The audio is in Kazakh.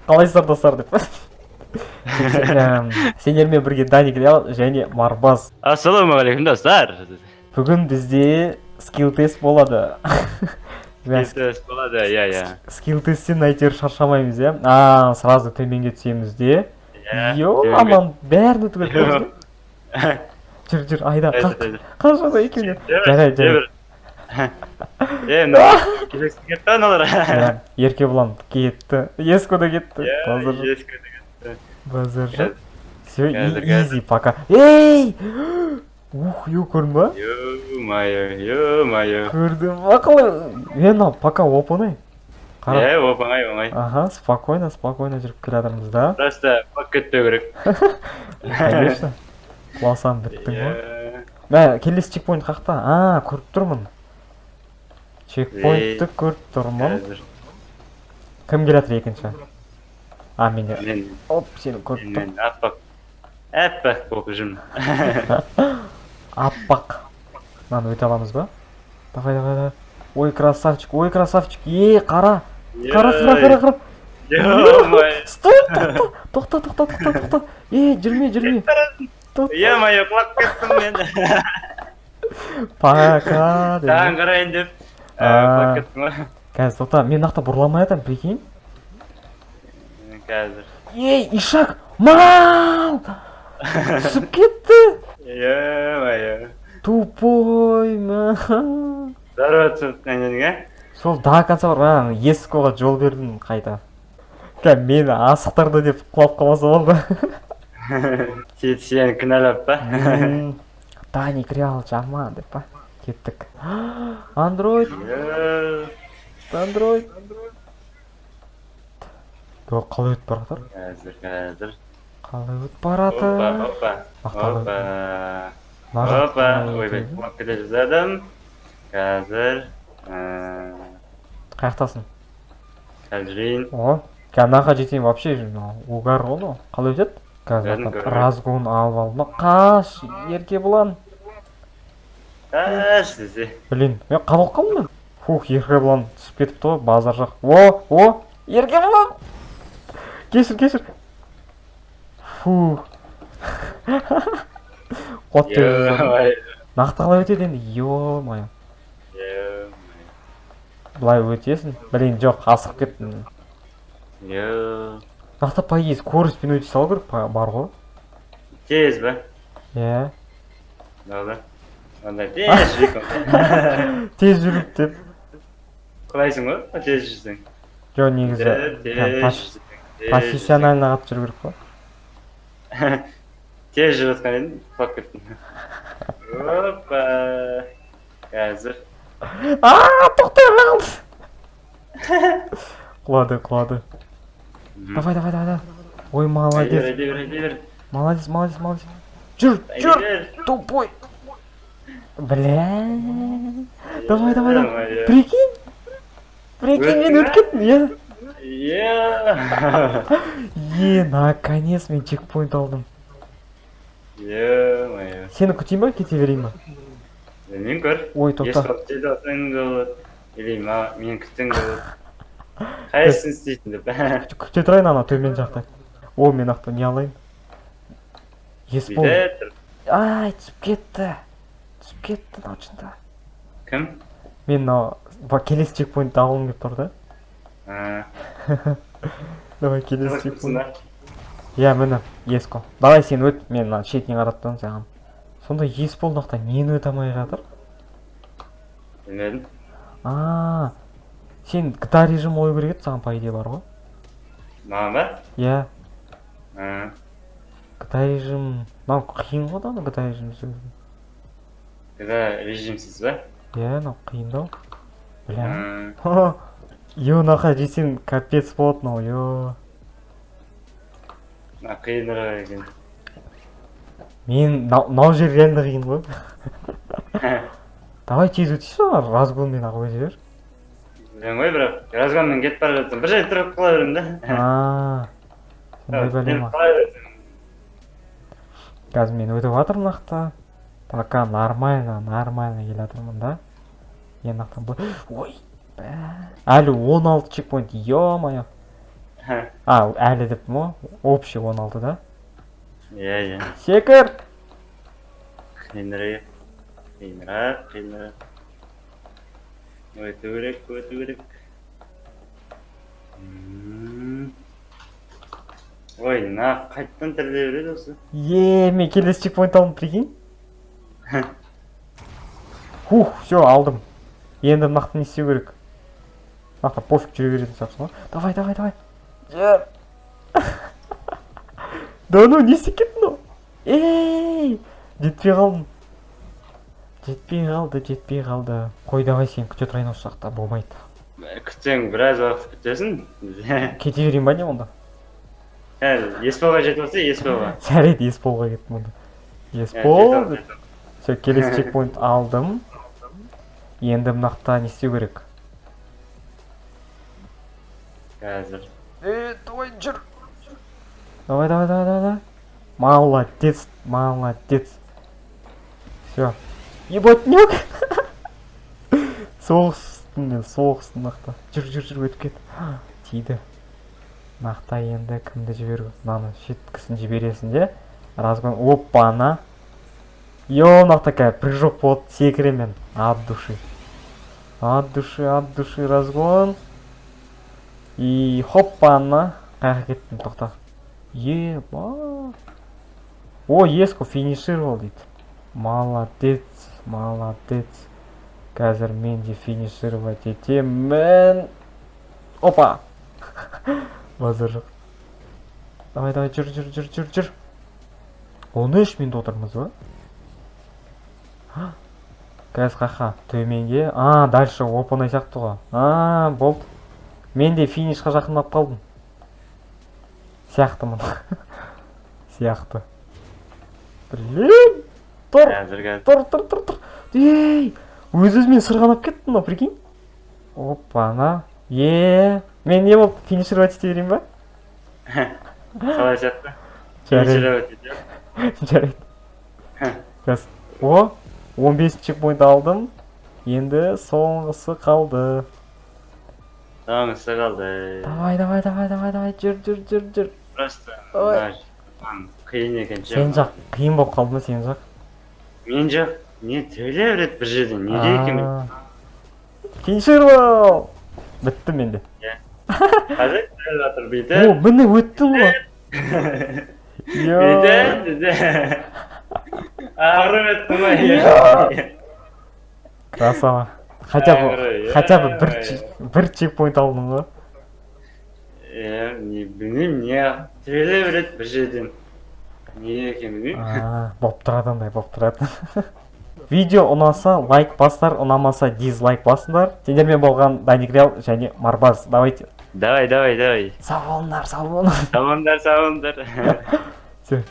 қалайсыздар достар деп. Сендермен бірге Даник Реал және Марбаз. Ассалаумағалейкум достар. Бүгін бізде скилл тест болады. Тест болады, иә. Скилл тесттен әйтеуір шаршамаймыз, иә. Сразу төменге түсеміз де. Аман бәрін өтіп кетті. Жүр, айда, қашада екеуіне. Жарай. Келесін кетті аналар. Еркебұлан кетті. Еско да кетті. Базар жоқ. Все, изи, пока. Ей! Көрдің ба? Ё-майо. Көрдім, ақылы. Пока оп-оңай. Оп-оңай. Ага, спокойно жүріп келе жатырмыз да. Просто пак кетпеу керек. Конечно. Құласам біттің ғой. Келесі чекпоинт қақта? Көріп тұрмын. Чекпоинтты көріп тұрмын. Кім келатыр екінші? Мен. Оп, сені көріп тұрмын. Аппақ болып жүрмін. Аппақ. Мынаны өте аламыз ба? Давай. Ой, красавчик. Қара. Стой, тоқта. Жүрме. Е-майо, құлап кеттім мен. Пока. Саған қарайын деп. Құлап кеттім ғой. Қазір тоқта, мен нақты бұрламай атам, прикинь. Қазір. Ишак, мал! Түсіп кетті. Е-майо. Тупой, мал. Здорово түсіп қайнедің, Сол до конца бар, Ескоға жол бердім қайта. Мені асықтырды деп құлап қалмаса болды. Сені кінәлап па? Даник Реал жаман деп па? Кеттік. Андроид. Қалай өтіп баратыр? Қазір. Қалай өтіп баратыр? Опа. Ойбай, құлап кете жазадым. Қазір. Қаяқтасың? Қазір жейін. Кәнаға жетейін вообще угар ғоны. Қалай өтеді? Қазір разгон алып алдыма. Қаш, Еркебұлан. Қаш десе. Блин, мен қалып қалдым. Еркебұлан түсіп кетіпті ғой, базар жақ. Еркебұлан! Кешір. Қот деп. Нақты қалай өтеді енді, ё-майо. Бұлай өтесің? Блин, жоқ, асық кеттім. Нақты поезд, скоростьпен өте салу керек бар ғой. Тез ба? Иә. Болды. Онда тез жүріп. Тез жүріп деп. Құлайсың ғой, тез жүрсің. Жоқ, негізі профессионально қатып жүру керек қой. Тез жүріп отқан едім, құлап кеттім. Опа. Қазір. Тоқтай қалды. Құлады. Давай. Ой, молодец. Айда бер. Молодец. Жүр. Тупой. Бля. Давай. Прикинь, мен өткеттім, наконец мен чекпоинт алдым. Сені күтейін ба, кете берейін ба? Мен көр. Ой, тоқта. Ешқап жатсаң болады. Или мен күтсең болады. Қайсысын істейсің деп. Күте тұрайын ана төмен жақта. Мен ақты не алайын? Еспол. Түсіп кетті. Научында. Кім? Мен келесі чекпоинтті алғым кеп тұр да. Давай келесі чекпоинт. Мені Еско. Давай сен өт, мен шетіне қараттым саған. Сонда Еспол нақта нені өт амай жатыр? Білмедім. Сен GTA режим ой керек еді, саған по идее бар ғой? Маған ба? Иә. GTA режим... қиын ғой да, GTA режим сөзі. GTA режимсіз ба? Қиындау. Бля. Нақа жесен капец болады мынау, Қиынырақ екен. Мен мынау жер реально қиын ғой. Давай тез өтейші, разгонмен ақ өте бер. Білем ғой, бірақ разгонмен кетіп бара жатсам, бір жай тұрып қала берем да. Сондай бәлема. Қазір мен өтіп жатырмын нақты. Пока нормально келе жатырмын да. Нақтан бұл... Ой, әлі 16 чекпоинт, ё-майо. Әлі деп мо? Общий 16, да? Иә. Секір! Қиынырақ. Өту керек. Ой, қайттан тіріле береді осы. Мен келесі чекпоинт алдым, прикинь. Всё, алдым. Енді нақты не істеу керек? Нақты пофиг жүре беретін сияқтысың ғой. Давай. Жер. Да ну, не істеп кеттің ол? Жетпей қалды. Қой, давай сен күте тұрайын осы жақта, болмайды. Күтсең біраз уақыт күтесің. Кете берейін ба не онда? Есполға жетіп olsa Есполға. Жарайды, Есполға кеттім онда. Еспол. Все, келесі чекпоинт алдым. Енді мынақта не істеу керек? Қазір. Давай, жүр. Давай. Молодец. Все. Еботнюк. Соғыстың мақта. Жүр, өтіп кет. Тиді. Мақта енді кімді жіберу? Мынаны шеткісін жібересің де. Разгон. Оппана. Мақта кәй, прыжок болды. Секіремен. От души, разгон. И хоппана. Қайға кеттім, тоқта. Еба. Еско финишировал дейді. Молодец. Қазір мен де финишировать етемін. Опа. Базар жоқ. Давай, жүр. 13 минут отырмыз ба? Қазір қақа, төменге. Дальше опынай сияқты ғой. Болды. Мен де финишқа жақындап қалдым. Сияқтымын. Сияқты. Блин! Тұр! Өз-өзімен сырғанап кеттің ғой, прикинь? Опа, мен не болып финишировать ете берейін ба? Қалай жатты? Жарайды. Қазір. 15 чекпоинт алдым. Енді соңғысы қалды. Давай, жүр. Просто қиын екен. Сен жақ қиын болып қалды ма, сен жақ? Мен жақ не төле береді бір жерден, неге екен? Финишировал! Бітті менде. Қазір төле жатыр бейді. Міне өттің ғой. Бейді. Ағырып өттің ғой. Красава. Хотя бы бір чекпоинт алдың ғой. Не білмеймін, не төле береді бір жерден. Не екен білмеймін. Болып тұрады. Видео ұнаса лайк басыңдар, ұнамаса дизлайк басыңдар. Сендермен болған Даник Реал және Марбаз. Давайте. Давай. Сау болыңдар. Сау болыңдар. Все.